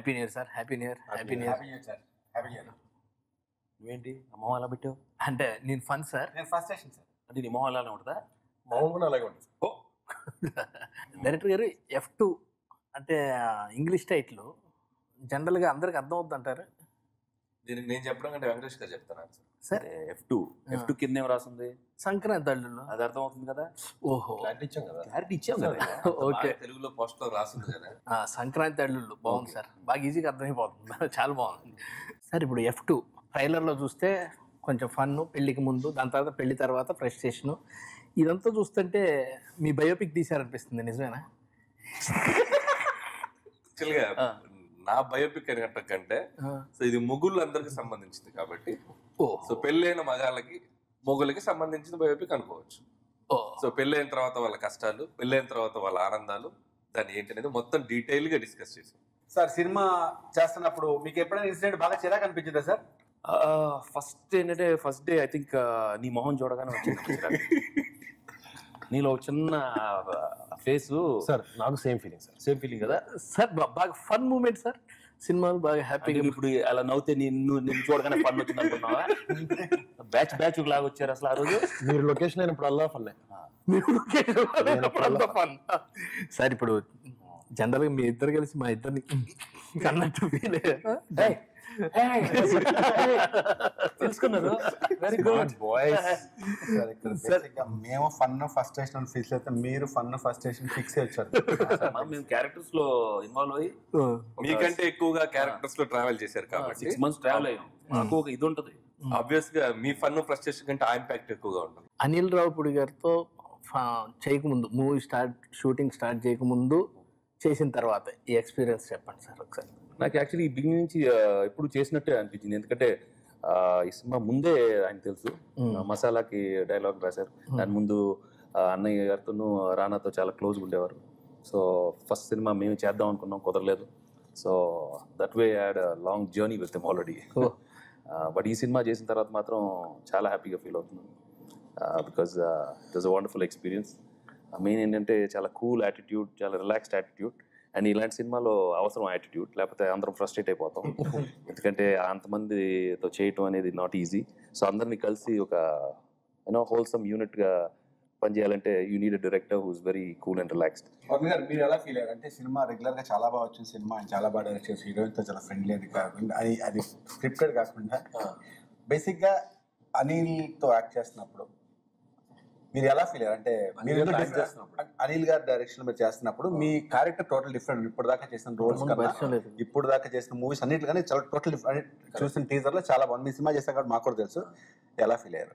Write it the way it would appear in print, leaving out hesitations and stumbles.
Happy new year sir. Happy new year. Happy new year. Happy new year sir. Happy new year. నువ్వేంటి మొహం అలా పెట్టావు? అంటే నేను ఫన్ సార్. నేను ఫస్ట్ స్టేషన్ సార్. అంటే నీ మొహం అలానే ఉంటుందా? మౌన్ కూడా అలాగే ఉంటుంది. ఓ డైరెక్టర్ గారు F2 అంటే ఇంగ్లీష్ టైటిల్ జనరల్గా అందరికి అర్థం అవుతుంది అంటారు దీనికి నేను చెప్పడం కంటే వెంకటేష్ గారు చెప్తాను సార్. F2 కింద ఏం రాసింది? సంక్రాంతి అల్లుళ్ళు. అది అర్థం అవుతుంది కదా. ఓహో, క్లారిటీ ఇచ్చాం కదా. క్లారిటీ ఇచ్చాం కదా. ఓకే. తెలుగులో పోస్ట్ లో రాసింది కదా. సంక్రాంతి అల్లుళ్ళు బాగుంది సార్. బాగా ఈజీగా అర్థమైపోతుంది. చాలా బాగుంది సార్. ఇప్పుడు F2 ట్రైలర్లో చూస్తే కొంచెం ఫన్, పెళ్లికి ముందు, దాని తర్వాత పెళ్లి తర్వాత ఫ్రస్ట్రేషను, ఇదంతా చూస్తుంటే మీ బయోపిక్ తీశారనిపిస్తుంది. నిజమేనా? యాక్చువల్గా నా బయోపిక్ అని కంటే సో ఇది మొగుళ్ళందరికి సంబంధించింది కాబట్టి, సో పెళ్ళైన మగాళ్ళకి మొగులకి సంబంధించిన బయోపిక్ అనుకోవచ్చు. సో పెళ్ళైన తర్వాత వాళ్ళ కష్టాలు, పెళ్ళైన తర్వాత వాళ్ళ ఆనందాలు, దాన్ని ఏంటి అనేది మొత్తం డీటెయిల్ గా డిస్కస్ చేసాం. సార్ సినిమా చేస్తున్నప్పుడు మీకు ఎప్పుడైనా ఇన్సిడెంట్ బాగా చిరాకు అనిపించిందా సార్? ఫస్ట్ ఏంటంటే ఫస్ట్ డే ఐ థింక్ నీ మొహం చూడగానే వచ్చింది నీలో చిన్న ఫేస్. సార్ నాకు సేమ్ ఫీలింగ్ కదా సార్. బాగా ఫన్ మూమెంట్ సార్. సినిమాలు బాగా హ్యాపీగా. ఇప్పుడు అలా నవ్వుతే నిన్ను చూడగానే ఫన్ వచ్చింది అనుకున్నావా? బ్యాచ్ లాగా వచ్చారు అసలు ఆ రోజు. మీరు లొకేషన్ అయినప్పుడు అల్లా ఫన్ సార్. ఇప్పుడు జనరల్గా మీ ఇద్దరు కలిసి మా ఇద్దరిని కన్నట్టు ఫీల్ తెలుసుకున్నారు. Very good boys. మేము ఫన్ ఫస్ట్ స్టేషన్ ఫిక్స్ అయితే మీరు ఫన్ ఫస్ట్ స్టేషన్ ఫిక్స్ వచ్చారు. మేము క్యారెక్టర్స్ లో ఇన్వాల్వ్ అయ్యి మీకంటే ఎక్కువగా క్యారెక్టర్స్ లో ట్రావెల్ చేశారు కాబట్టి 6 months ట్రావెల్ అయ్యాం. నాకు ఒక ఇది ఉంటది, ఆబ్వియస్ గా మీ ఫన్ ఫ్రస్ట్రేషన్ కంటే ఆ ఇంపాక్ట్ ఎక్కువగా ఉంటుంది. అనిల్ రావుపూడి గారితో చేయకముందు, మూవీ షూటింగ్ స్టార్ట్ చేయకముందు, చేసిన తర్వాత ఈ ఎక్స్పీరియన్స్ చెప్పండి సార్ ఒకసారి. నాకు యాక్చువల్లీ బిగినింగ్ నుంచి ఎప్పుడు చేసినట్టే అనిపించింది. ఎందుకంటే ఈ సినిమా ముందే ఆయన తెలుసు, మసాలాకి డైలాగ్ రాశారు. దాని ముందు అన్నయ్య గారితోనూ రానాతో చాలా క్లోజ్గా ఉండేవారు. సో ఫస్ట్ సినిమా మేము చేద్దాం అనుకున్నాం, కుదరలేదు. So that way had long journey with him already. But ఈ సినిమా చేసిన తర్వాత మాత్రం చాలా హ్యాపీగా ఫీల్ అవుతున్నాను. Because it was a wonderful experience. Main ఏంటంటే చాలా కూల్ యాటిట్యూడ్, చాలా రిలాక్స్డ్ యాటిట్యూడ్. అండ్ ఇలాంటి సినిమాలో అవసరం యాటిట్యూడ్, లేకపోతే అందరం ఫ్రస్ట్రేట్ అయిపోతాం. ఎందుకంటే అంతమందితో చేయటం అనేది నాట్ ఈజీ. సో అందరినీ కలిసి ఒక హోల్సమ్ యూనిట్గా పనిచేయాలంటే you need a director who is very cool and relaxed. మీరు ఎలా ఫీల్ అయ్యారు? అంటే సినిమా రెగ్యులర్గా చాలా బాగా వచ్చిన సినిమా, ఆయన చాలా బాగా డైరెక్ట్ చేసి హీరోయిన్తో చాలా ఫ్రెండ్లీ, అది స్క్రిప్టెడ్ కాకుండా బేసిక్గా అనిల్తో యాక్ట్ చేస్తున్నప్పుడు మీరు ఎలా ఫీల్ అయ్యారు? అంటే మీరు అనిల్ గారి డైరెక్షన్ మీరు చేస్తున్నప్పుడు మీ క్యారెక్టర్ టోటల్ డిఫరెంట్. ఇప్పుడు దాకా చేసిన రోల్స్ కన్నా ఇప్పుడు దాకా చేసిన మూవీస్ అన్నిటికన్నా చాలా టోటల్ డిఫరెంట్. చూసిన టీజర్ లో చాలా బాగుంది. మీ సినిమా చేస్తాం కాబట్టి మాకు కూడా తెలుసు. ఎలా ఫీల్ అయ్యారు?